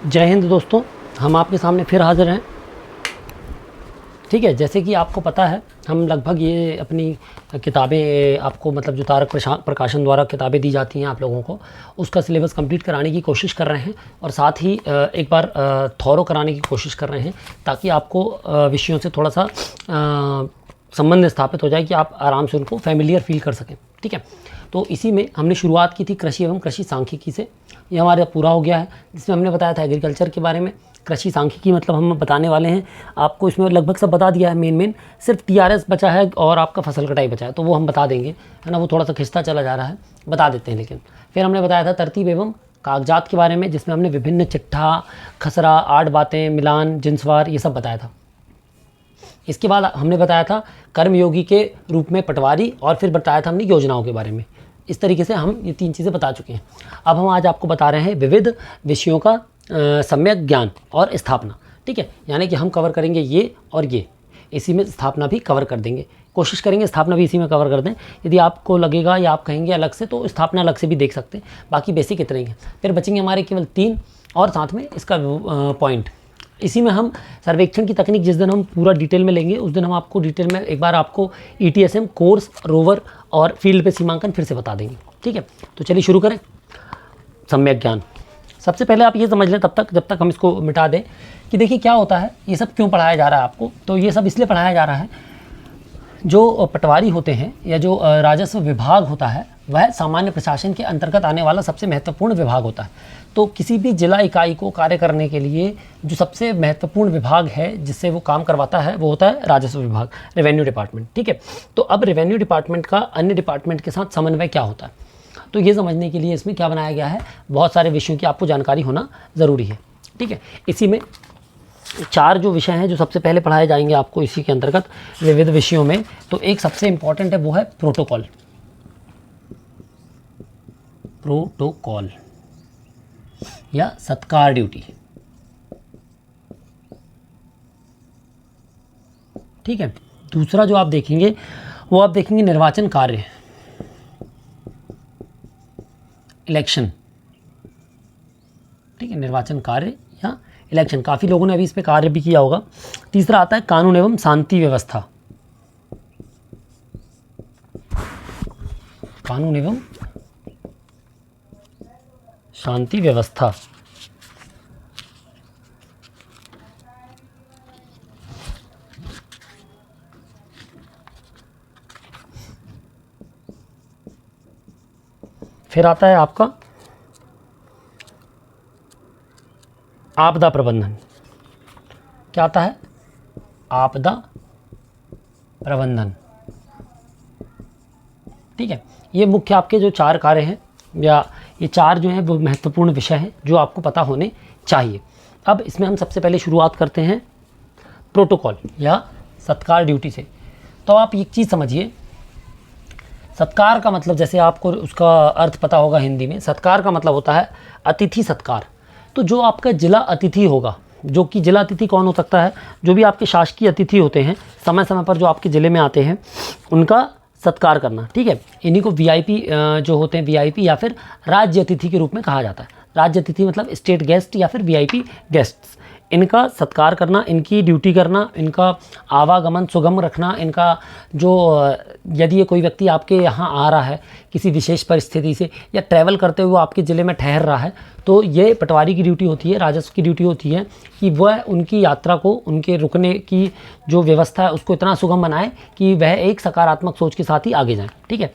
जय हिंद दोस्तों, हम आपके सामने फिर हाज़िर हैं। ठीक है, जैसे कि आपको पता है हम लगभग ये अपनी किताबें आपको मतलब जो तारक प्रकाशन द्वारा किताबें दी जाती हैं आप लोगों को, उसका सिलेबस कंप्लीट कराने की कोशिश कर रहे हैं और साथ ही एक बार थॉरो कराने की कोशिश कर रहे हैं ताकि आपको विषयों से थोड़ा सा संबंध स्थापित हो जाए कि आप आराम से उनको फैमिलियर फील कर सकें। ठीक है, तो इसी में हमने शुरुआत की थी कृषि एवं कृषि सांख्यिकी से। ये हमारा पूरा हो गया है, जिसमें हमने बताया था एग्रीकल्चर के बारे में। कृषि सांख्यिकी मतलब हम बताने वाले हैं आपको, इसमें लगभग सब बता दिया है। मेन सिर्फ टीआरएस बचा है और आपका फसल कटाई बचा है, तो वो हम बता देंगे, है ना। वो थोड़ा सा खिंचता चला जा रहा है, बता देते हैं। लेकिन फिर हमने बताया था तरतीब एवं कागजात के बारे में, जिसमें हमने विभिन्न चिट्ठा, खसरा, 8 बातें, मिलान, जिन्सवार, ये सब बताया था। इसके बाद हमने बताया था कर्मयोगी के रूप में पटवारी, और फिर बताया था हमने योजनाओं के बारे में। इस तरीके से हम ये 3 चीज़ें बता चुके हैं। अब हम आज आपको बता रहे हैं विविध विषयों का सम्यक ज्ञान और स्थापना। ठीक है, यानी कि हम कवर करेंगे ये और ये, इसी में स्थापना भी कवर कर देंगे। कोशिश करेंगे स्थापना भी इसी में कवर कर दें। यदि आपको लगेगा या आप कहेंगे अलग से, तो स्थापना अलग से भी देख सकते हैं। बाकी बेसिक इतने ही हैं। फिर बचेंगे हमारे केवल 3 और साथ में इसका पॉइंट। इसी में हम सर्वेक्षण की तकनीक जिस दिन हम पूरा डिटेल में लेंगे, उस दिन हम आपको डिटेल में एक बार आपको ETSM कोर्स, रोवर और फील्ड पे सीमांकन फिर से बता देंगे। ठीक है, तो चलिए शुरू करें। सम्यक ज्ञान, सबसे पहले आप ये समझ लें तब तक, जब तक हम इसको मिटा दें, कि देखिए क्या होता है, ये सब क्यों पढ़ाया जा रहा है आपको। तो ये सब इसलिए पढ़ाया जा रहा है, जो पटवारी होते हैं या जो राजस्व विभाग होता है, वह सामान्य प्रशासन के अंतर्गत आने वाला सबसे महत्वपूर्ण विभाग होता है। तो किसी भी जिला इकाई को कार्य करने के लिए जो सबसे महत्वपूर्ण विभाग है जिससे वो काम करवाता है, वो होता है राजस्व विभाग, रेवेन्यू डिपार्टमेंट। ठीक है, तो अब रेवेन्यू डिपार्टमेंट का अन्य डिपार्टमेंट के साथ समन्वय क्या होता है, तो ये समझने के लिए इसमें क्या बनाया गया है, बहुत सारे विषयों की आपको जानकारी होना ज़रूरी है। ठीक है, इसी में 4 जो विषय हैं जो सबसे पहले पढ़ाए जाएंगे आपको इसी के अंतर्गत विविध विषयों में। तो एक सबसे इम्पॉर्टेंट है, वो है प्रोटोकॉल। प्रोटोकॉल या सत्कार ड्यूटी। ठीक है, दूसरा जो आप देखेंगे वो आप देखेंगे निर्वाचन कार्य, इलेक्शन। ठीक है, निर्वाचन कार्य या इलेक्शन, काफ़ी लोगों ने अभी इस पे कार्य भी किया होगा। तीसरा आता है कानून एवं शांति व्यवस्था। कानून एवं शांति व्यवस्था। फिर आता है आपका आपदा प्रबंधन। क्या आता है, आपदा प्रबंधन। ठीक है, ये मुख्य आपके जो 4 कार्य हैं, या ये 4 जो हैं वो महत्वपूर्ण विषय हैं जो आपको पता होने चाहिए। अब इसमें हम सबसे पहले शुरुआत करते हैं प्रोटोकॉल या सत्कार ड्यूटी से। तो आप एक चीज़ समझिए, सत्कार का मतलब, जैसे आपको उसका अर्थ पता होगा हिंदी में, सत्कार का मतलब होता है अतिथि सत्कार। तो जो आपका जिला अतिथि होगा, जो कि जिला अतिथि कौन हो सकता है, जो भी आपके शासकीय अतिथि होते हैं, समय समय पर जो आपके ज़िले में आते हैं, उनका सत्कार करना। ठीक है, इन्हीं को VIP जो होते हैं, VIP या फिर राज्य अतिथि के रूप में कहा जाता है। राज्य अतिथि मतलब स्टेट गेस्ट या फिर VIP गेस्ट्स, इनका सत्कार करना, इनकी ड्यूटी करना, इनका आवागमन सुगम रखना, इनका जो यदि ये कोई व्यक्ति आपके यहाँ आ रहा है किसी विशेष परिस्थिति से, या ट्रैवल करते हुए आपके ज़िले में ठहर रहा है, तो ये पटवारी की ड्यूटी होती है, राजस्व की ड्यूटी होती है कि वह उनकी यात्रा को, उनके रुकने की जो व्यवस्था है उसको इतना सुगम बनाए कि वह एक सकारात्मक सोच के साथ ही आगे जाएँ। ठीक है,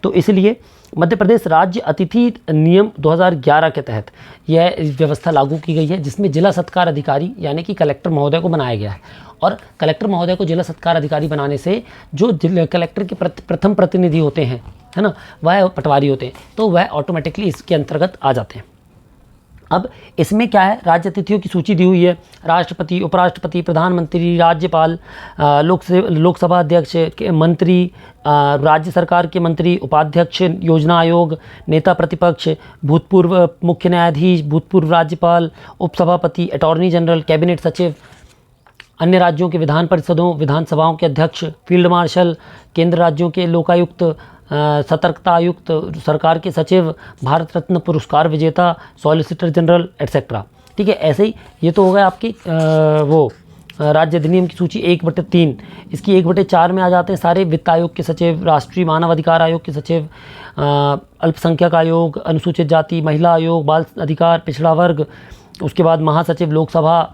तो इसलिए मध्य प्रदेश राज्य अतिथि नियम 2011 के तहत यह व्यवस्था लागू की गई है, जिसमें जिला सत्कार अधिकारी यानी कि कलेक्टर महोदय को बनाया गया है। और कलेक्टर महोदय को जिला सत्कार अधिकारी बनाने से जो कलेक्टर के प्रथम प्रतिनिधि होते हैं, है ना, वह पटवारी होते हैं, तो वह ऑटोमेटिकली इसके अंतर्गत आ जाते हैं। अब इसमें क्या है, राज्य अतिथियों की सूची दी हुई है। राष्ट्रपति, उपराष्ट्रपति, प्रधानमंत्री, राज्यपाल, लोकसभा अध्यक्ष, मंत्री, राज्य सरकार के मंत्री, उपाध्यक्ष, योजना आयोग, नेता प्रतिपक्ष, भूतपूर्व मुख्य न्यायाधीश, भूतपूर्व राज्यपाल, उपसभापति, अटॉर्नी जनरल, कैबिनेट सचिव, अन्य राज्यों के विधान परिषदों, विधानसभाओं के अध्यक्ष, फील्ड मार्शल, केंद्र राज्यों के लोकायुक्त, सतर्कता आयुक्त, सरकार के सचिव, भारत रत्न पुरस्कार विजेता, सॉलिसिटर जनरल एटसेट्रा। ठीक है। ऐसे ही ये तो हो गया आपकी वो राज्य अधिनियम की सूची 1/3। इसकी 1/4 में आ जाते हैं सारे वित्त आयोग के सचिव, राष्ट्रीय मानव अधिकार आयोग के सचिव, अल्पसंख्यक आयोग, अनुसूचित जाति महिला आयोग, बाल अधिकार, पिछड़ा वर्ग, उसके बाद महासचिव लोकसभा,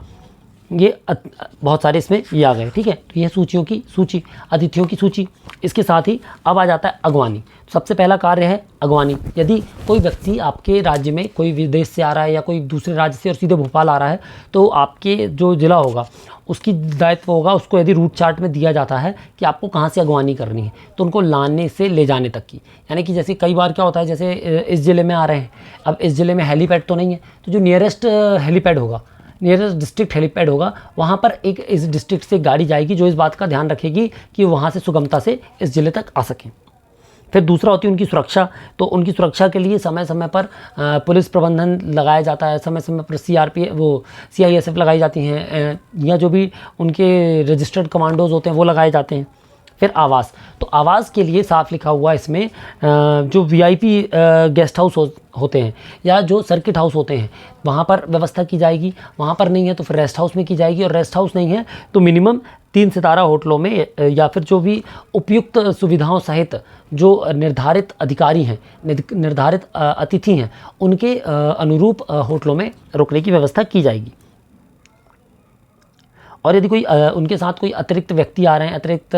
ये बहुत सारे इसमें ये आ गए। ठीक है, तो ये सूचियों की सूची, अतिथियों की सूची। इसके साथ ही अब आ जाता है अगवानी। सबसे पहला कार्य है अगवानी। यदि कोई व्यक्ति आपके राज्य में कोई विदेश से आ रहा है या कोई दूसरे राज्य से और सीधे भोपाल आ रहा है, तो आपके जो ज़िला होगा उसकी दायित्व होगा, उसको यदि रूट चार्ट में दिया जाता है कि आपको कहाँ से अगवानी करनी है, तो उनको लाने से ले जाने तक की। यानी कि जैसे कई बार क्या होता है, जैसे इस ज़िले में आ रहे हैं, अब इस ज़िले में हेलीपैड तो नहीं है, तो जो नियरेस्ट हेलीपैड होगा, नियरेस्ट डिस्ट्रिक्ट हेलीपैड होगा, वहाँ पर एक इस डिस्ट्रिक्ट से गाड़ी जाएगी जो इस बात का ध्यान रखेगी कि वहाँ से सुगमता से इस ज़िले तक आ सकें। फिर दूसरा होती है उनकी सुरक्षा। तो उनकी सुरक्षा के लिए समय समय पर पुलिस प्रबंधन लगाया जाता है, समय समय पर CISF लगाई जाती हैं, या जो भी उनके रजिस्टर्ड कमांडोज होते हैं वो लगाए जाते हैं। फिर आवास। तो आवास के लिए साफ लिखा हुआ इसमें जो VIP गेस्ट हाउस होते हैं या जो सर्किट हाउस होते हैं, वहाँ पर व्यवस्था की जाएगी। वहाँ पर नहीं है तो फिर रेस्ट हाउस में की जाएगी, और रेस्ट हाउस नहीं है तो मिनिमम 3 सितारा होटलों में या फिर जो भी उपयुक्त सुविधाओं सहित जो निर्धारित अधिकारी हैं, निर्धारित अतिथि हैं, उनके अनुरूप होटलों में रुकने की व्यवस्था की जाएगी। और यदि कोई उनके साथ कोई अतिरिक्त व्यक्ति आ रहे हैं, अतिरिक्त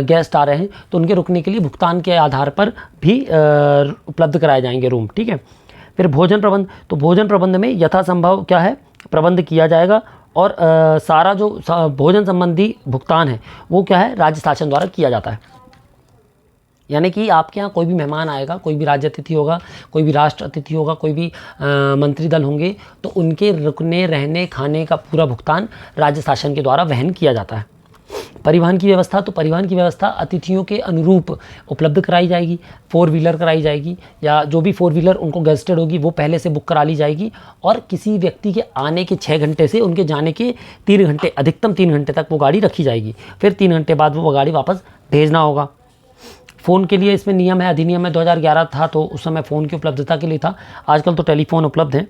गेस्ट आ रहे हैं, तो उनके रुकने के लिए भुगतान के आधार पर भी उपलब्ध कराए जाएंगे रूम। ठीक है। फिर भोजन प्रबंध। तो भोजन प्रबंध में यथासंभव क्या है, प्रबंध किया जाएगा, और सारा जो भोजन संबंधी भुगतान है वो क्या है, राज्य शासन द्वारा किया जाता है। यानी कि आपके यहाँ कोई भी मेहमान आएगा, कोई भी राज्य अतिथि होगा, कोई भी राष्ट्र अतिथि होगा, कोई भी मंत्री दल होंगे, तो उनके रुकने, रहने, खाने का पूरा भुगतान राज्य शासन के द्वारा वहन किया जाता है। परिवहन की व्यवस्था। तो परिवहन की व्यवस्था अतिथियों के अनुरूप उपलब्ध कराई जाएगी। 4 व्हीलर कराई जाएगी, या जो भी 4 व्हीलर उनको गेस्टेड होगी वो पहले से बुक करा ली जाएगी, और किसी व्यक्ति के आने के 6 घंटे से उनके जाने के 3 घंटे, अधिकतम 3 घंटे तक वो गाड़ी रखी जाएगी। फिर 3 घंटे बाद वो गाड़ी वापस भेजना होगा। फ़ोन के लिए इसमें नियम है, अधिनियम में 2011 था, तो उस समय फ़ोन की उपलब्धता के लिए था। आजकल तो टेलीफोन उपलब्ध हैं।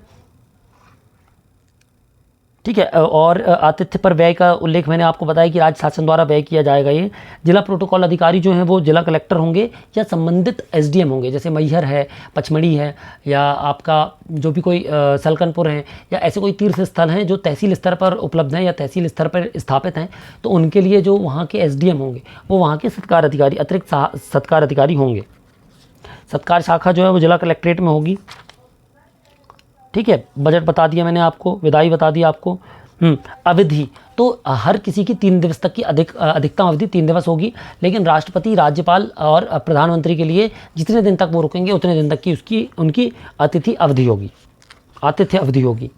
ठीक है। और आतिथ्य पर व्यय का उल्लेख मैंने आपको बताया कि राज्य शासन द्वारा व्यय किया जाएगा। ये जिला प्रोटोकॉल अधिकारी जो हैं वो जिला कलेक्टर होंगे या संबंधित SDM होंगे। जैसे मैहर है, पचमढ़ी है, या आपका जो भी कोई सलकनपुर है, या ऐसे कोई तीर्थ स्थल हैं जो तहसील स्तर पर उपलब्ध हैं या तहसील स्तर पर स्थापित हैं, तो उनके लिए जो वहाँ के SDM होंगे वो वहाँ के सत्कार अधिकारी, अतिरिक्त सत्कार अधिकारी होंगे। सत्कार शाखा जो है वो जिला कलेक्ट्रेट में होगी। ठीक है। बजट बता दिया मैंने आपको, विदाई बता दी आपको। अवधि। तो हर किसी की 3 दिवस तक की अधिकतम अवधि 3 दिवस होगी, लेकिन राष्ट्रपति, राज्यपाल और प्रधानमंत्री के लिए जितने दिन तक वो रुकेंगे उतने दिन तक की उनकी आतिथ्य अवधि होगी।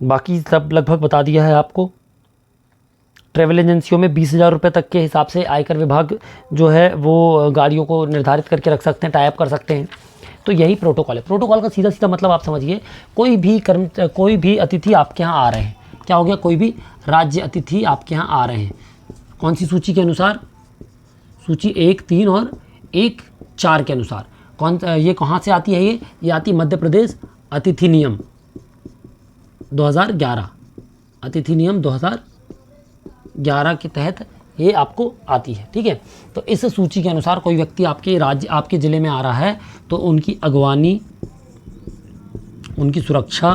बाकी सब लगभग बता दिया है आपको। ट्रैवल एजेंसियों में 20,000 रुपये तक के हिसाब से आयकर विभाग जो है वो गाड़ियों को निर्धारित करके रख सकते हैं, टाइप कर सकते हैं। तो यही प्रोटोकॉल है। प्रोटोकॉल का सीधा सीधा मतलब आप समझिए, कोई भी अतिथि आपके यहाँ आ रहे हैं, क्या हो गया, कोई भी राज्य अतिथि आपके यहाँ आ रहे हैं, कौन सी सूची के अनुसार, सूची 1, 3 और 1, 4 के अनुसार। ये कहाँ से आती है, ये आती है मध्य प्रदेश अतिथि नियम 2011, अतिथि नियम 2011 के तहत ये आपको आती है। ठीक है। तो इस सूची के अनुसार कोई व्यक्ति आपके ज़िले में आ रहा है, तो उनकी अगवानी, उनकी सुरक्षा,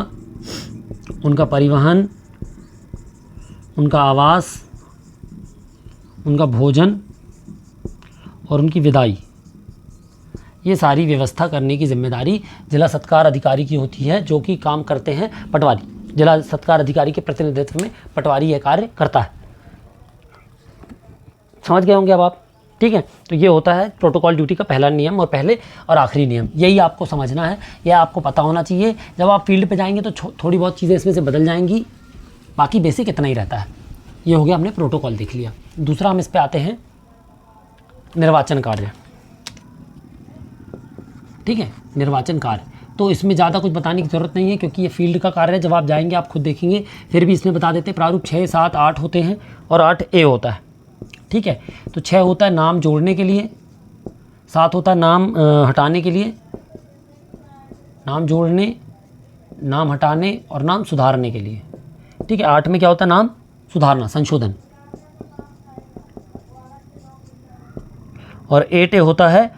उनका परिवहन, उनका आवास, उनका भोजन और उनकी विदाई, ये सारी व्यवस्था करने की जिम्मेदारी जिला सत्कार अधिकारी की होती है, जो कि काम करते हैं पटवारी। जिला सत्कार अधिकारी के प्रतिनिधित्व में पटवारी यह कार्य करता है। समझ गए होंगे अब आप। ठीक है। तो ये होता है प्रोटोकॉल ड्यूटी का पहला नियम और पहले और आखिरी नियम। यही आपको समझना है, यह आपको पता होना चाहिए। जब आप फील्ड पे जाएंगे तो थोड़ी बहुत चीज़ें इसमें से बदल जाएंगी, बाकी बेसिक इतना ही रहता है। ये हो गया, हमने प्रोटोकॉल देख लिया। दूसरा हम इस पे आते हैं निर्वाचन कार्य। ठीक है। निर्वाचन कार्य, तो इसमें ज़्यादा कुछ बताने की ज़रूरत नहीं है, क्योंकि ये फील्ड का कार्य है। जब आप जाएंगे आप खुद देखेंगे। फिर भी इसमें बता देते हैं, प्रारूप 6, 7, 8 होते हैं और 8A होता है। ठीक है। तो 6 होता है नाम जोड़ने के लिए, 7 होता है नाम हटाने के लिए, नाम जोड़ने, नाम हटाने और नाम सुधारने के लिए। ठीक है, 8 में क्या होता है? नाम सुधारना, संशोधन। और 8A होता है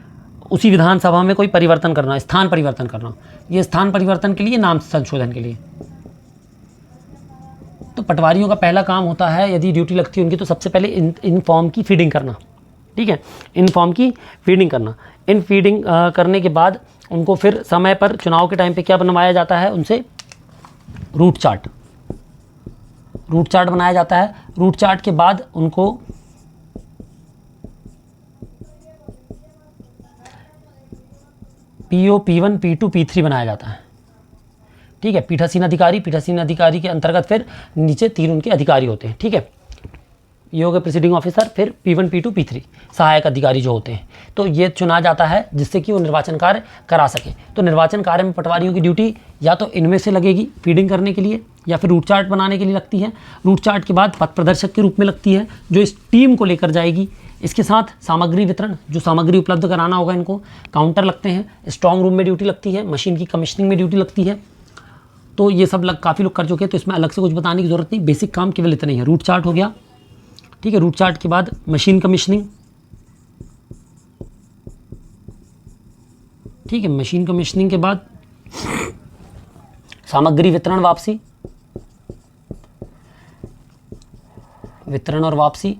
उसी विधानसभा में कोई परिवर्तन करना, स्थान परिवर्तन करना। ये स्थान परिवर्तन के लिए, नाम संशोधन के लिए। तो पटवारियों का पहला काम होता है, यदि ड्यूटी लगती है उनकी, तो सबसे पहले इन फॉर्म की फीडिंग करना। ठीक है, इन फॉर्म की फीडिंग करना। इन फीडिंग करने के बाद उनको फिर समय पर चुनाव के टाइम पे क्या बनवाया जाता है? उनसे रूट चार्ट बनाया जाता है। रूट चार्ट के बाद उनको PO, P1, P2, P3 बनाया जाता है। ठीक है, पीठासीन अधिकारी के अंतर्गत फिर नीचे 3 उनके अधिकारी होते हैं। ठीक है, ये हो गए प्रिसीडिंग ऑफिसर, फिर P1, P2, P3 सहायक अधिकारी जो होते हैं। तो ये चुना जाता है जिससे कि वो निर्वाचन कार्य करा सके। तो निर्वाचन कार्य में पटवारियों की ड्यूटी या तो इनमें से लगेगी फीडिंग करने के लिए, या फिर रूट चार्ट बनाने के लिए लगती है। रूट चार्ट के बाद पथ प्रदर्शक के रूप में लगती है, जो इस टीम को लेकर जाएगी। इसके साथ सामग्री वितरण, जो सामग्री उपलब्ध कराना होगा इनको। काउंटर लगते हैं, स्ट्रॉन्ग रूम में ड्यूटी लगती है, मशीन की कमीशनिंग में ड्यूटी लगती है। तो ये सब काफ़ी लोग कर चुके हैं, तो इसमें अलग से कुछ बताने की ज़रूरत नहीं। बेसिक काम केवल इतना ही है। रूट चार्ट हो गया। ठीक है, रूट चार्ट के बाद मशीन कमीशनिंग। ठीक है, मशीन कमीशनिंग के बाद सामग्री वितरण वापसी, वितरण और वापसी,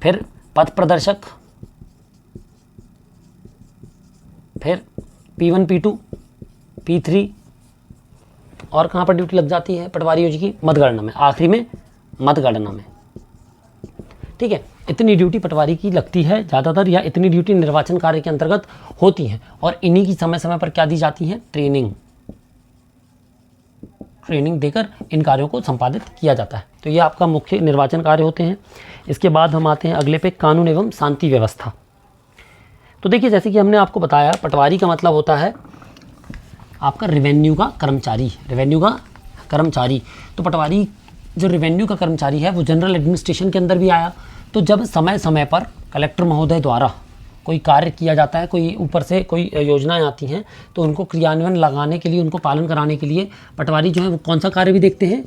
फिर पथ प्रदर्शक, फिर P1, P2, P3 और कहाँ पर ड्यूटी लग जाती है पटवारियों जी की? मतगणना में, आखिरी में मतगणना में। ठीक है, इतनी ड्यूटी पटवारी की लगती है ज़्यादातर, या इतनी ड्यूटी निर्वाचन कार्य के अंतर्गत होती है। और इन्हीं की समय समय पर क्या दी जाती है? ट्रेनिंग देकर इन कार्यों को संपादित किया जाता है। तो ये आपका मुख्य निर्वाचन कार्य होते हैं। इसके बाद हम आते हैं अगले पे, कानून एवं शांति व्यवस्था। तो देखिए, जैसे कि हमने आपको बताया, पटवारी का मतलब होता है आपका रेवेन्यू का कर्मचारी। तो पटवारी जो रेवेन्यू का कर्मचारी है वो जनरल एडमिनिस्ट्रेशन के अंदर भी आया। तो जब समय समय पर कलेक्टर महोदय द्वारा कोई कार्य किया जाता है, कोई ऊपर से कोई योजनाएं आती हैं, तो उनको क्रियान्वयन लगाने के लिए, उनको पालन कराने के लिए पटवारी जो है वो कौन सा कार्य भी देखते हैं?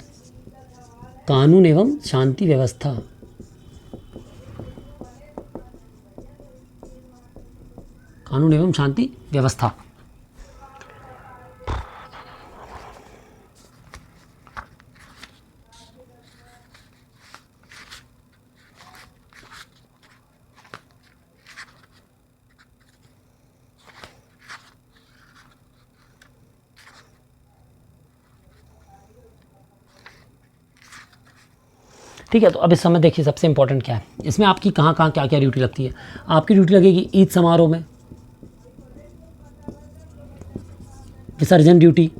कानून एवं शांति व्यवस्था। कानून एवं शांति व्यवस्था। ठीक है, तो अब इस समय देखिए सबसे इंपॉर्टेंट क्या है इसमें, आपकी कहाँ कहाँ क्या क्या ड्यूटी लगती है। आपकी ड्यूटी लगेगी ईद समारोह में, विसर्जन ड्यूटी,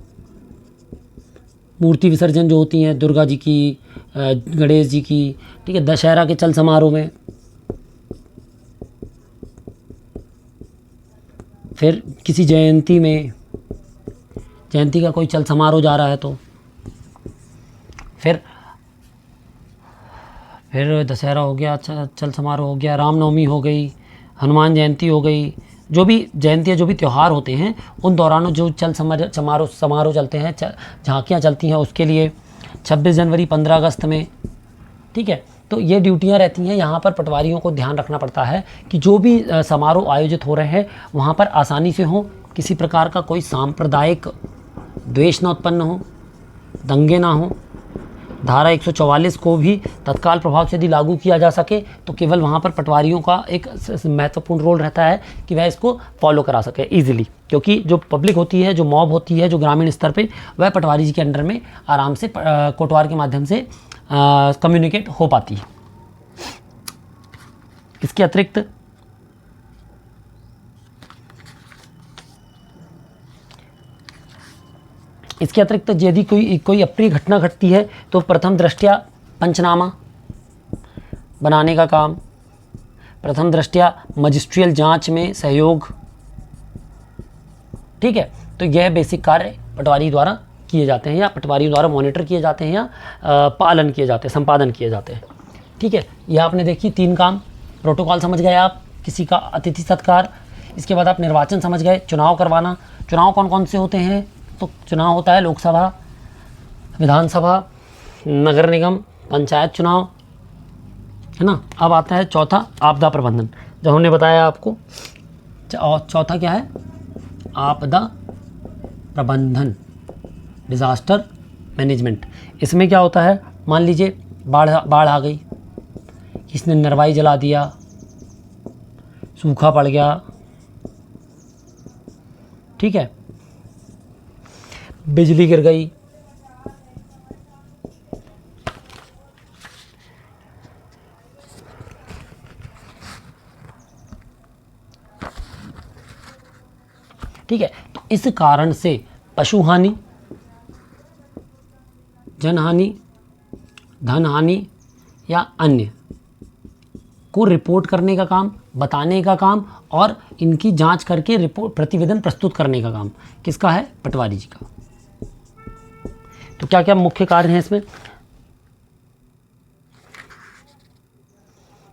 मूर्ति विसर्जन जो होती हैं दुर्गा जी की, गणेश जी की। ठीक है, दशहरा के चल समारोह में, फिर किसी जयंती में, जयंती का कोई चल समारोह जा रहा है तो फिर दशहरा हो गया, चल समारोह हो गया, रामनवमी हो गई, हनुमान जयंती हो गई, जो भी जयंतियाँ, जो भी त्यौहार होते हैं उन दौरान जो चल समारोह चलते हैं, झांकियाँ चलती हैं, उसके लिए 26 जनवरी, 15 अगस्त में। ठीक है, तो ये ड्यूटियाँ रहती हैं। यहाँ पर पटवारियों को ध्यान रखना पड़ता है कि जो भी समारोह आयोजित हो रहे हैं वहाँ पर आसानी से हो, किसी प्रकार का कोई सांप्रदायिक द्वेष ना उत्पन्न हो, दंगे ना हो। धारा 144 को भी तत्काल प्रभाव से यदि लागू किया जा सके तो केवल वहाँ पर पटवारियों का एक महत्वपूर्ण रोल रहता है कि वह इसको फॉलो करा सके ईजिली, क्योंकि जो पब्लिक होती है, जो मॉब होती है, जो ग्रामीण स्तर पे, वह पटवारी जी के अंडर में आराम से कोटवार के माध्यम से कम्युनिकेट हो पाती है। इसके अतिरिक्त यदि कोई अप्रिय घटना घटती है तो प्रथम दृष्टया पंचनामा बनाने का काम, प्रथम दृष्टया मजिस्ट्रियल जांच में सहयोग। ठीक है, तो यह बेसिक कार्य पटवारी द्वारा किए जाते हैं, या पटवारी द्वारा मॉनिटर किए जाते हैं, या पालन किए जाते हैं, संपादन किए जाते हैं। ठीक है, यह आपने देखी 3 काम। प्रोटोकॉल समझ गए आप, किसी का अतिथि सत्कार, इसके बाद आप निर्वाचन समझ गए, चुनाव करवाना। चुनाव कौन कौन से होते हैं? तो चुनाव होता है लोकसभा, विधानसभा, नगर निगम, पंचायत चुनाव, है ना। अब आता है चौथा, आपदा प्रबंधन, जो हमने बताया आपको। चौथा क्या है? आपदा प्रबंधन, डिज़ास्टर मैनेजमेंट। इसमें क्या होता है? मान लीजिए बाढ़ आ गई, किसने नरवाई जला दिया, सूखा पड़ गया, ठीक है, बिजली गिर गई, ठीक है। तो इस कारण से पशु हानि, जनहानि, धन हानि या अन्य को रिपोर्ट करने का काम, बताने का काम और इनकी जांच करके रिपोर्ट प्रतिवेदन प्रस्तुत करने का काम किसका है? पटवारी जी का। तो क्या क्या मुख्य कार्य हैं इसमें?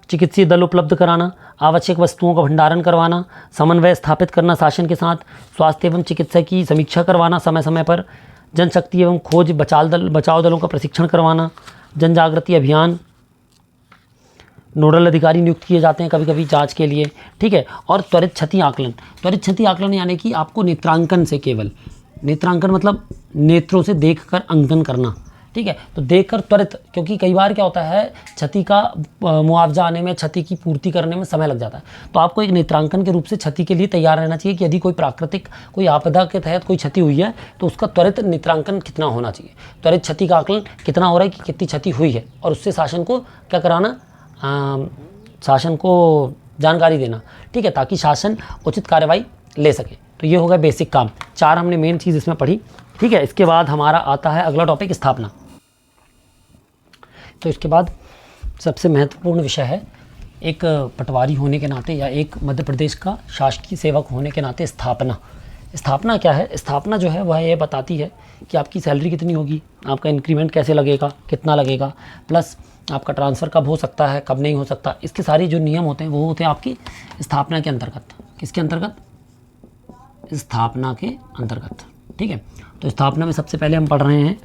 चिकित्सीय दल उपलब्ध कराना, आवश्यक वस्तुओं का भंडारण करवाना, समन्वय स्थापित करना शासन के साथ, स्वास्थ्य एवं चिकित्सा की समीक्षा करवाना समय समय पर, जनशक्ति एवं खोज बचाव दलों का प्रशिक्षण करवाना, जन जागृति अभियान, नोडल अधिकारी नियुक्त किए जाते हैं कभी कभी जांच के लिए, ठीक है। और त्वरित क्षति आकलन। त्वरित क्षति आकलन यानी कि आपको नेत्रांकन से, केवल नेत्रांकन मतलब नेत्रों से देखकर अंकन करना, ठीक है। तो देखकर त्वरित, क्योंकि कई बार क्या होता है, क्षति का मुआवजा आने में, क्षति की पूर्ति करने में समय लग जाता है। तो आपको एक नेत्रांकन के रूप से क्षति के लिए तैयार रहना चाहिए कि यदि कोई प्राकृतिक, कोई आपदा के तहत कोई क्षति हुई है तो उसका त्वरित नेत्रांकन कितना होना चाहिए, त्वरित क्षति का आकलन कितना हो रहा है कि कितनी क्षति हुई है, और उससे शासन को क्या कराना, शासन को जानकारी देना, ठीक है, ताकि शासन उचित कार्रवाई ले सके। तो ये हो गया बेसिक काम। 4 हमने मेन चीज़ इसमें पढ़ी, ठीक है। इसके बाद हमारा आता है अगला टॉपिक, स्थापना। तो इसके बाद सबसे महत्वपूर्ण विषय है, एक पटवारी होने के नाते या एक मध्य प्रदेश का शासकीय सेवक होने के नाते स्थापना। स्थापना क्या है? स्थापना जो है वह ये बताती है कि आपकी सैलरी कितनी होगी, आपका इंक्रीमेंट कैसे लगेगा, कितना लगेगा, प्लस आपका ट्रांसफ़र कब हो सकता है, कब नहीं हो सकता। इसके सारे जो नियम होते हैं वो होते हैं आपकी स्थापना के अंतर्गत। किसके अंतर्गत? स्थापना के अंतर्गत, ठीक है। तो स्थापना में सबसे पहले हम पढ़ रहे हैं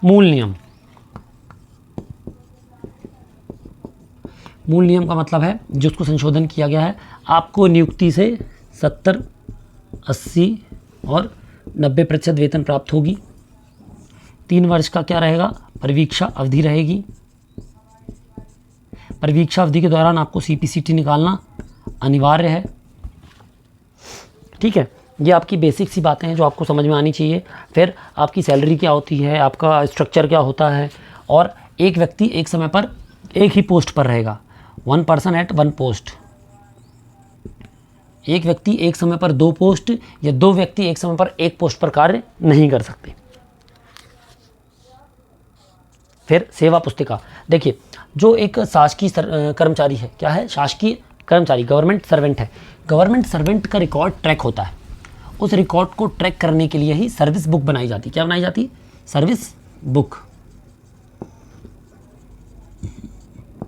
मूल नियम। मूल नियम का मतलब है जिसको संशोधन किया गया है, आपको नियुक्ति से 70, 80 और 90% वेतन प्राप्त होगी। 3 वर्ष का क्या रहेगा? परिवीक्षा अवधि रहेगी। परिवीक्षा अवधि के दौरान आपको CPCT निकालना अनिवार्य है, ठीक है। ये आपकी बेसिक सी बातें हैं जो आपको समझ में आनी चाहिए। फिर आपकी सैलरी क्या होती है, आपका स्ट्रक्चर क्या होता है, और एक व्यक्ति एक समय पर एक ही पोस्ट पर रहेगा, 1 person at 1 post। एक व्यक्ति एक समय पर 2 पोस्ट या 2 व्यक्ति एक समय पर 1 पोस्ट पर कार्य नहीं कर सकते। फिर सेवा पुस्तिका। देखिए, जो एक शासकीय कर्मचारी है, क्या है? शासकीय कर्मचारी, गवर्नमेंट सर्वेंट है। गवर्नमेंट सर्वेंट का रिकॉर्ड ट्रैक होता है। उस रिकॉर्ड को ट्रैक करने के लिए ही सर्विस बुक बनाई जाती है। क्या बनाई जाती है? सर्विस बुक,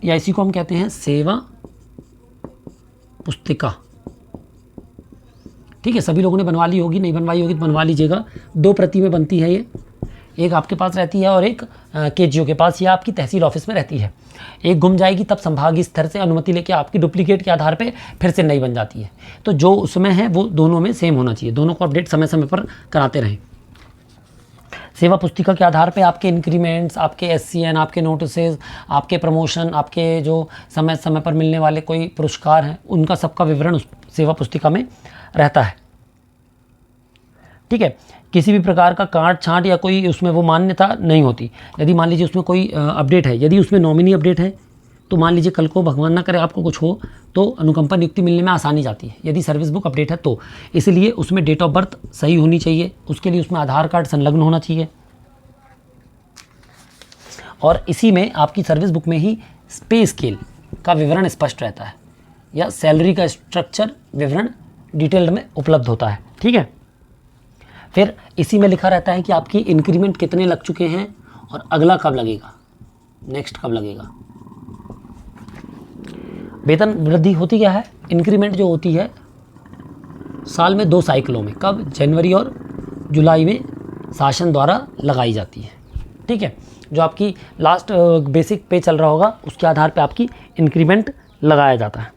या इसी को हम कहते हैं सेवा पुस्तिका, ठीक है। सभी लोगों ने बनवा ली होगी, नहीं बनवाई होगी तो बनवा लीजिएगा। 2 प्रति में बनती है ये, एक आपके पास रहती है और एक KGO के पास या आपकी तहसील ऑफिस में रहती है। एक गुम जाएगी तब संभागीय स्तर से अनुमति लेके आपकी डुप्लीकेट के आधार पे फिर से नई बन जाती है। तो जो उसमें है वो दोनों में सेम होना चाहिए, दोनों को अपडेट समय समय पर कराते रहें। सेवा पुस्तिका के आधार पे आपके इंक्रीमेंट्स, आपके SCN, आपके नोटिसेस, आपके प्रमोशन, आपके जो समय समय पर मिलने वाले कोई पुरस्कार हैं, उनका सबका विवरण उस सेवा पुस्तिका में रहता है, ठीक है। किसी भी प्रकार का काट छांट या कोई उसमें वो मान्यता नहीं होती। यदि मान लीजिए उसमें कोई अपडेट है, यदि उसमें नॉमिनी अपडेट है, तो मान लीजिए कल को भगवान ना करे आपको कुछ हो तो अनुकंपा नियुक्ति मिलने में आसानी जाती है, यदि सर्विस बुक अपडेट है तो। इसलिए उसमें डेट ऑफ बर्थ सही होनी चाहिए, उसके लिए उसमें आधार कार्ड संलग्न होना चाहिए, और इसी में आपकी सर्विस बुक में ही पे स्केल का विवरण स्पष्ट रहता है, या सैलरी का स्ट्रक्चर विवरण डिटेल्ड में उपलब्ध होता है, ठीक है। फिर इसी में लिखा रहता है कि आपकी इंक्रीमेंट कितने लग चुके हैं और अगला कब लगेगा, नेक्स्ट कब लगेगा। वेतन वृद्धि होती क्या है, इंक्रीमेंट जो होती है साल में 2 साइकिलों में, कब, जनवरी और जुलाई में शासन द्वारा लगाई जाती है। ठीक है, जो आपकी लास्ट बेसिक पे चल रहा होगा उसके आधार पे आपकी इंक्रीमेंट लगाया जाता है।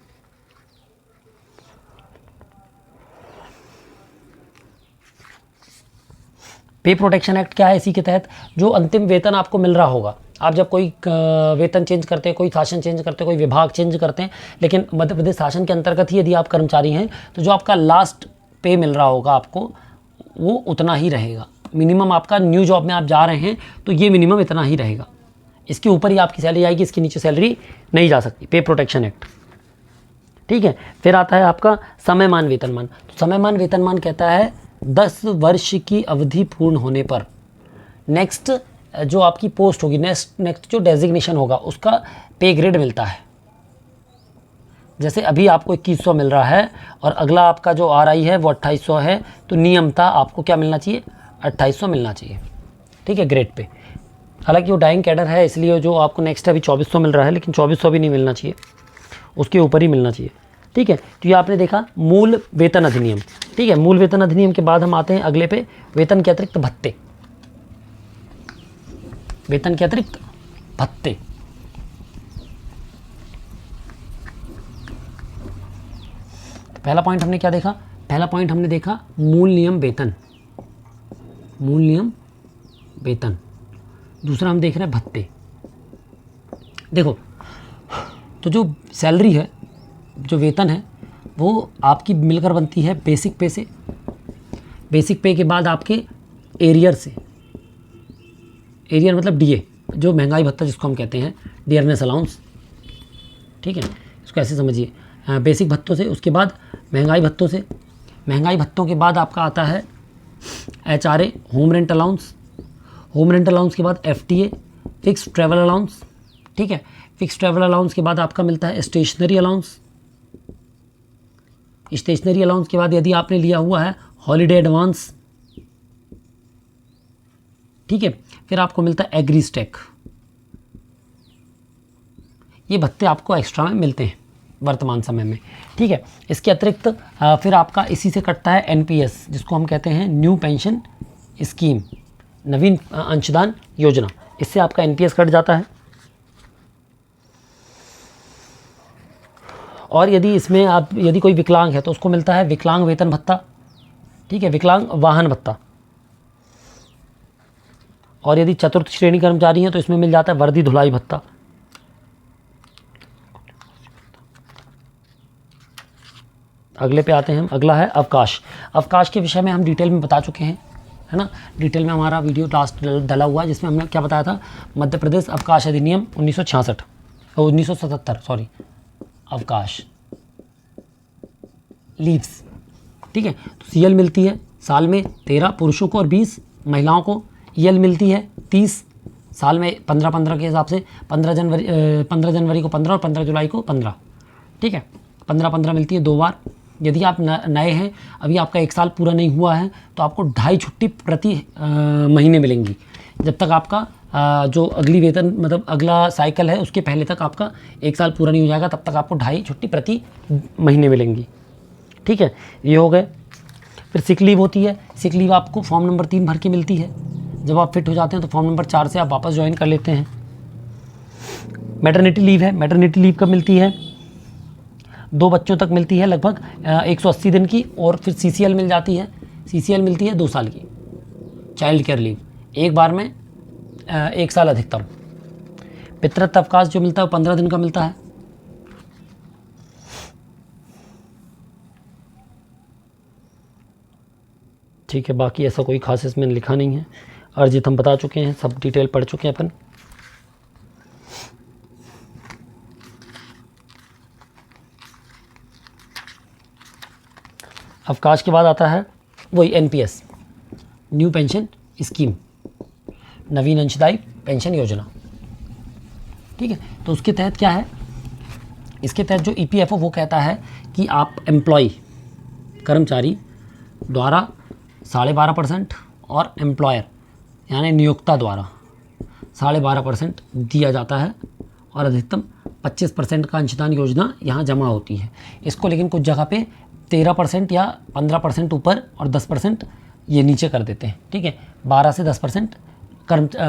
पे प्रोटेक्शन एक्ट क्या है, इसी के तहत जो अंतिम वेतन आपको मिल रहा होगा, आप जब कोई वेतन चेंज करते हैं, कोई शासन चेंज करते हैं, कोई विभाग चेंज करते हैं, लेकिन मध्य प्रदेश शासन के अंतर्गत ही यदि आप कर्मचारी हैं तो जो आपका लास्ट पे मिल रहा होगा आपको वो उतना ही रहेगा। मिनिमम आपका न्यू जॉब में आप जा रहे हैं तो ये मिनिमम इतना ही रहेगा, इसके ऊपर ही आपकी सैलरी आएगी, इसके नीचे सैलरी नहीं जा सकती। पे प्रोटेक्शन एक्ट। ठीक है, फिर आता है आपका समयमान वेतनमान। तो समयमान वेतनमान कहता है 10 वर्ष की अवधि पूर्ण होने पर नेक्स्ट जो आपकी पोस्ट होगी, नेक्स्ट जो डेजिग्नेशन होगा उसका पे ग्रेड मिलता है। जैसे अभी आपको 2100 मिल रहा है और अगला आपका जो RI है वो 2800 है, तो नियमतः आपको क्या मिलना चाहिए, 2800 मिलना चाहिए। ठीक है, ग्रेड पे। हालांकि वो डाइंग कैडर है इसलिए जो आपको नेक्स्ट अभी 2400 मिल रहा है, लेकिन 2400 भी नहीं मिलना चाहिए, उसके ऊपर ही मिलना चाहिए। ठीक है, तो ये आपने देखा मूल वेतन अधिनियम। ठीक है, मूल वेतन अधिनियम के बाद हम आते हैं अगले पे, वेतन के अतिरिक्त भत्ते। वेतन के अतिरिक्त भत्ते। तो पहला पॉइंट हमने क्या देखा, पहला पॉइंट हमने देखा मूल नियम वेतन, मूल नियम वेतन। दूसरा हम देख रहे हैं भत्ते। देखो, तो जो सैलरी है, जो वेतन है, वो आपकी मिलकर बनती है बेसिक पे से, बेसिक पे के बाद आपके एरियर से, एरियर मतलब DA, जो महंगाई भत्ता जिसको हम कहते हैं, डियरनेस अलाउंस। ठीक है, इसको ऐसे समझिए, बेसिक भत्तों से, उसके बाद महंगाई भत्तों से, महंगाई भत्तों के बाद आपका आता है HRA, home rent allowance, home rent allowance के बाद FTA, फिक्स ट्रैवल अलाउंस। ठीक है, फिक्स ट्रैवल अलाउंस के बाद आपका मिलता है स्टेशनरी अलाउंस। स्टेशनरी अलाउंस के बाद यदि आपने लिया हुआ है हॉलीडे एडवांस। ठीक है, फिर आपको मिलता है एग्री स्टैक। ये भत्ते आपको एक्स्ट्रा में मिलते हैं वर्तमान समय में। ठीक है, इसके अतिरिक्त फिर आपका इसी से कटता है NPS, जिसको हम कहते हैं न्यू पेंशन स्कीम, नवीन अंशदान योजना। इससे आपका NPS कट जाता है। और यदि इसमें आप यदि कोई विकलांग है तो उसको मिलता है विकलांग वेतन भत्ता। ठीक है, विकलांग वाहन भत्ता। और यदि चतुर्थ श्रेणी कर्मचारी हैं तो इसमें मिल जाता है वर्दी धुलाई भत्ता। अगले पे आते हैं हम, अगला है अवकाश। अवकाश के विषय में हम डिटेल में बता चुके हैं, है ना, डिटेल में हमारा वीडियो लास्ट डला हुआ है जिसमें हमने क्या बताया था, मध्य प्रदेश अवकाश अधिनियम 1977 सॉरी, अवकाश लीव्स। ठीक है, तो CL मिलती है साल में 13 पुरुषों को और 20 महिलाओं को। EL मिलती है 30 साल में, 15-15 के हिसाब से, 15 जनवरी को 15 और 15 जुलाई को 15। ठीक है, 15-15 मिलती है 2 बार। यदि आप नए हैं, अभी आपका 1 साल पूरा नहीं हुआ है, तो आपको 2.5 छुट्टी प्रति महीने मिलेंगी। जब तक आपका जो अगली वेतन मतलब अगला साइकिल है उसके पहले तक आपका 1 साल पूरा नहीं हो जाएगा, तब तक आपको 2.5 छुट्टी प्रति महीने मिलेंगी। ठीक है, ये हो गए। फिर सिक लीव होती है। सिक लीव आपको फॉर्म नंबर 3 भर के मिलती है। जब आप फिट हो जाते हैं तो फॉर्म नंबर 4 से आप वापस ज्वाइन कर लेते हैं। मैटरनिटी लीव है। मैटरनिटी लीव कब मिलती है, 2 बच्चों तक मिलती है, लगभग 180 दिन की। और फिर CCL मिल जाती है। CCL मिलती है 2 साल की। चाइल्ड केयर लीव एक बार में 1 साल अधिकतम। पितृत्व अवकाश जो मिलता है वो 15 दिन का मिलता है। ठीक है, बाकी ऐसा कोई खास इसमें लिखा नहीं है। अर्जित हम बता चुके हैं, सब डिटेल पढ़ चुके हैं अपन। अवकाश के बाद आता है वही NPS, न्यू पेंशन स्कीम, नवीन अंशदायी पेंशन योजना। ठीक है, तो उसके तहत क्या है, इसके तहत जो EPFO वो कहता है कि आप एम्प्लॉय कर्मचारी द्वारा 12.5% और एम्प्लॉयर यानी नियोक्ता द्वारा 12.5% दिया जाता है। और अधिकतम 25% का अंशदान योजना यहाँ जमा होती है। इसको लेकिन कुछ जगह पे 13% या 15% ऊपर और 10% ये नीचे कर देते हैं, ठीक है, 12 से 10%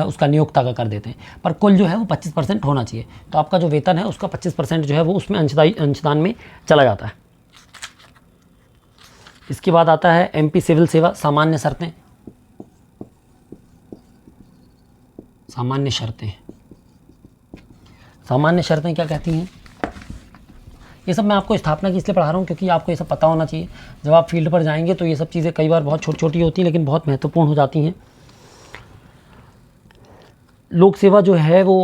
उसका नियोक्ता का कर देते हैं, पर कुल जो है वो 25% होना चाहिए। तो आपका जो वेतन है उसका 25% जो है वो उसमें अंशदान में चला जाता है। इसके बाद आता है एमपी सिविल सेवा सामान्य शर्तें। सामान्य शर्तें, सामान्य शर्तें क्या कहती हैं? ये सब मैं आपको स्थापना की इसलिए पढ़ा रहा हूँ क्योंकि आपको ये सब पता होना चाहिए। जब आप फील्ड पर जाएंगे तो ये सब चीज़ें कई बार बहुत छोटी छोटी होती हैं लेकिन बहुत महत्वपूर्ण हो जाती हैं। लोक सेवा जो है वो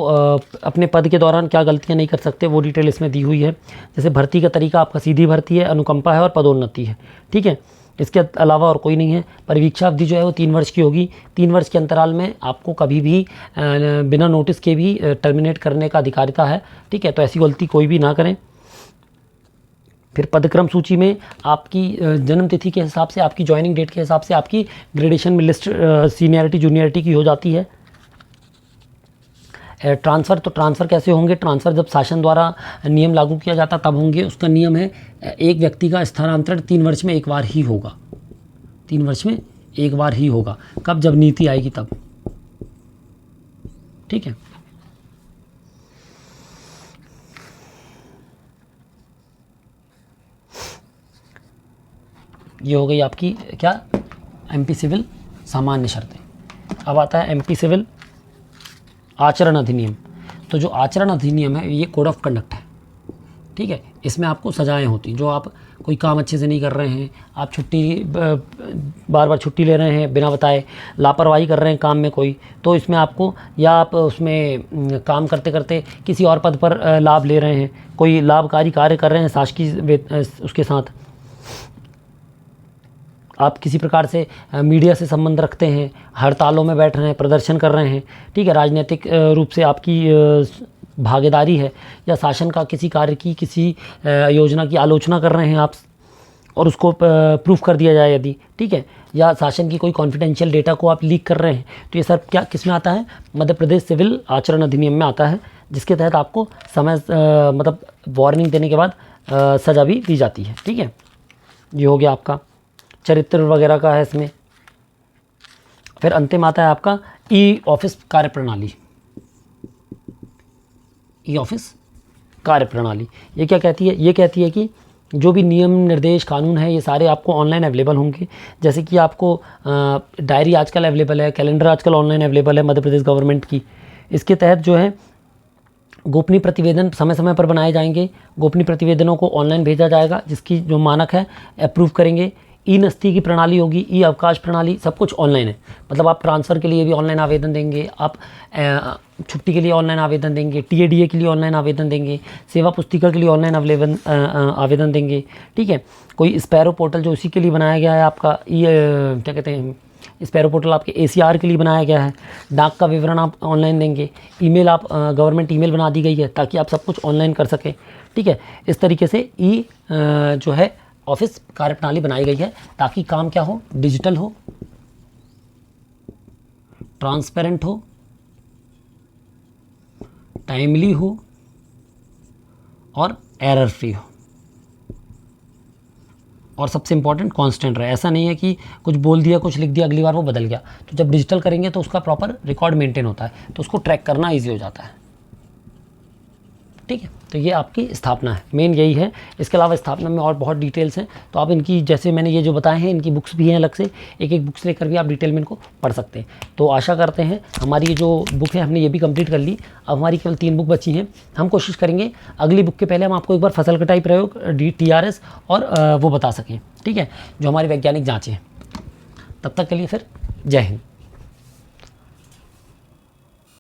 अपने पद के दौरान क्या गलतियां नहीं कर सकते वो डिटेल इसमें दी हुई है। जैसे भर्ती का तरीका आपका सीधी भर्ती है, अनुकंपा है और पदोन्नति है, ठीक है, इसके अलावा और कोई नहीं है। परिवीक्षा अवधि जो है वो 3 वर्ष की होगी। 3 वर्ष के अंतराल में आपको कभी भी बिना नोटिस के भी टर्मिनेट करने का अधिकारिता है, ठीक है, तो ऐसी गलती कोई भी ना करें। फिर पदक्रम सूची में आपकी जन्म तिथि के हिसाब से, आपकी ज्वाइनिंग डेट के हिसाब से आपकी ग्रेडेशन में लिस्ट सीनियरिटी जूनियरिटी की हो जाती है। ट्रांसफ़र, तो ट्रांसफ़र कैसे होंगे? ट्रांसफ़र जब शासन द्वारा नियम लागू किया जाता तब होंगे। उसका नियम है एक व्यक्ति का स्थानांतरण 3 वर्ष में एक बार ही होगा। 3 वर्ष में एक बार ही होगा। कब? जब नीति आएगी तब, ठीक है। ये हो गई आपकी क्या? एमपी सिविल सामान्य शर्तें। अब आता है एमपी सिविल आचरण अधिनियम। तो जो आचरण अधिनियम है ये कोड ऑफ कंडक्ट है, ठीक है। इसमें आपको सजाएं होती, जो आप कोई काम अच्छे से नहीं कर रहे हैं, आप छुट्टी बार बार छुट्टी ले रहे हैं बिना बताए, लापरवाही कर रहे हैं काम में कोई, तो इसमें आपको, या आप उसमें काम करते करते किसी और पद पर लाभ ले रहे हैं, कोई लाभकारी कार्य कर रहे हैं शासकीय उसके साथ, आप किसी प्रकार से मीडिया से संबंध रखते हैं, हड़तालों में बैठ रहे हैं, प्रदर्शन कर रहे हैं, ठीक है, राजनीतिक रूप से आपकी भागीदारी है, या शासन का किसी कार्य की, किसी योजना की आलोचना कर रहे हैं आप और उसको प्रूफ कर दिया जाए यदि, ठीक है, या शासन की कोई कॉन्फिडेंशियल डेटा को आप लीक कर रहे हैं, तो ये सब क्या किस में आता है? मध्य प्रदेश सिविल आचरण अधिनियम में आता है, जिसके तहत आपको समय मतलब वार्निंग देने के बाद सज़ा भी दी जाती है, ठीक है। ये हो गया आपका चरित्र वगैरह का है इसमें। फिर अंतिम आता है आपका ई ऑफिस कार्यप्रणाली। ई ऑफिस कार्यप्रणाली ये क्या कहती है? ये कहती है कि जो भी नियम निर्देश कानून है ये सारे आपको ऑनलाइन अवेलेबल होंगे। जैसे कि आपको डायरी आजकल अवेलेबल है, कैलेंडर आजकल ऑनलाइन अवेलेबल है मध्य प्रदेश गवर्नमेंट की। इसके तहत जो है गोपनीय प्रतिवेदन समय समय पर बनाए जाएंगे। गोपनीय प्रतिवेदनों को ऑनलाइन भेजा जाएगा, जिसकी जो मानक है अप्रूव करेंगे। ई नस्ती की प्रणाली होगी, ई अवकाश प्रणाली, सब कुछ ऑनलाइन है। मतलब आप ट्रांसफ़र के लिए भी ऑनलाइन आवेदन देंगे, आप छुट्टी के लिए ऑनलाइन आवेदन देंगे, टीएडीए के लिए ऑनलाइन आवेदन देंगे, सेवा पुस्तिका के लिए ऑनलाइन आवेदन देंगे, ठीक है। कोई स्पैरो पोर्टल जो उसी के लिए बनाया गया है आपका, क्या कहते हैं, स्पैरो पोर्टल आपके एसीआर के लिए बनाया गया है। डाक का विवरण आप ऑनलाइन देंगे। ईमेल आप गवर्नमेंट ईमेल बना दी गई है ताकि आप सब कुछ ऑनलाइन कर सकें, ठीक है। इस तरीके से ई जो है ऑफिस कार्यप्रणाली बनाई गई है ताकि काम क्या हो? डिजिटल हो, ट्रांसपेरेंट हो, टाइमली हो और एरर फ्री हो, और सबसे इंपॉर्टेंट कांस्टेंट रहे। ऐसा नहीं है कि कुछ बोल दिया, कुछ लिख दिया, अगली बार वो बदल गया। तो जब डिजिटल करेंगे तो उसका प्रॉपर रिकॉर्ड मेंटेन होता है, तो उसको ट्रैक करना ईजी हो जाता है, ठीक है। तो ये आपकी स्थापना है, मेन यही है। इसके अलावा स्थापना में और बहुत डिटेल्स हैं, तो आप इनकी, जैसे मैंने ये जो बताए हैं, इनकी बुक्स भी हैं अलग से, एक एक बुक्स लेकर भी आप डिटेल में इनको पढ़ सकते हैं। तो आशा करते हैं हमारी ये जो बुक है हमने ये भी कंप्लीट कर ली। अब हमारी केवल 3 बुक बची हैं। हम कोशिश करेंगे अगली बुक के पहले हम आपको एक बार फसल कटाई प्रयोग TRS और वो बता सकें, ठीक है, जो हमारी वैज्ञानिक जाँचें हैं। तब तक के लिए फिर जय हिंद।